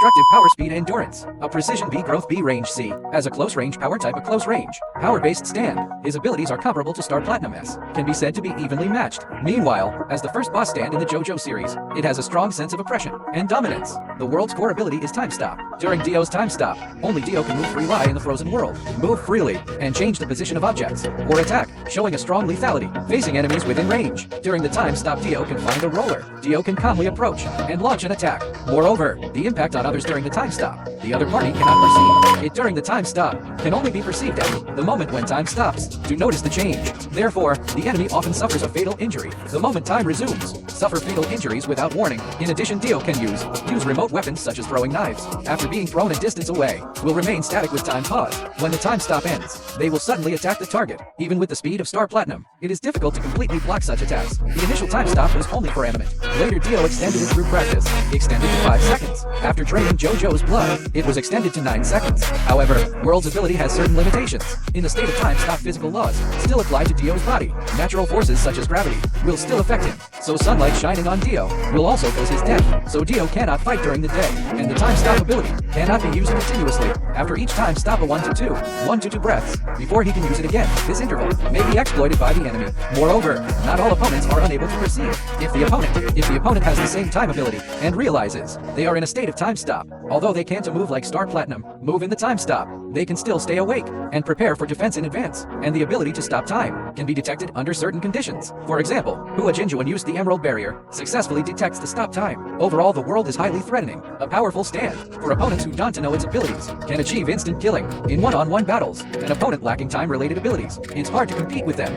Destructive power, speed, endurance. A precision B, growth B, range C. As a close range power type, a close range power-based stand. His abilities are comparable to Star Platinum S. Can be said to be evenly matched. Meanwhile, as the first boss stand in the JoJo series, it has a strong sense of oppression and dominance. The world's core ability is Time Stop. During Dio's Time Stop, only Dio can move freely in the frozen world, move freely, and change the position of objects, or attack, showing a strong lethality, facing enemies within range. During the Time Stop, Dio can find a roller. Dio can calmly approach and launch an attack. Moreover, the impact on others during the Time Stop, the other party cannot perceive. It during the Time Stop can only be perceived at the moment when time stops to notice the change. Therefore, the enemy often suffers a fatal injury the moment time resumes. Suffer fatal injuries without warning. In addition, Dio can use remote weapons such as throwing knives. After being thrown a distance away, will remain static with time pause. When the time stop ends, they will suddenly attack the target. Even with the speed of Star Platinum, it is difficult to completely block such attacks. The initial time stop was only for animate. Later, Dio extended it through practice, extended to 5 seconds. After draining JoJo's blood, it was extended to 9 seconds. However, World's ability has certain limitations. In the state of time stop, physical laws still apply to Dio's body. Natural forces such as gravity will still affect him. So sunlight shining on Dio will also cause his death. So Dio cannot fight during the day, and the time stop ability cannot be used continuously. After each time stop, a 1 to 2 breaths before he can use it again. This interval may be exploited by the enemy. Moreover, not all opponents are unable to perceive. If the opponent has the same time ability and realizes they are in a state of time stop, although they can't move like Star Platinum, move in the time stop, they can still stay awake and prepare for defense in advance. And the ability to stop time can be detected under certain conditions. For example, Hua Jinju, when used the Emerald Barrier, successfully detects the stop time. Overall, the world is highly threatening. A powerful stand for opponents who don't know its abilities can achieve instant killing in one-on-one battles. An opponent lacking time-related abilities, it's hard to compete with them.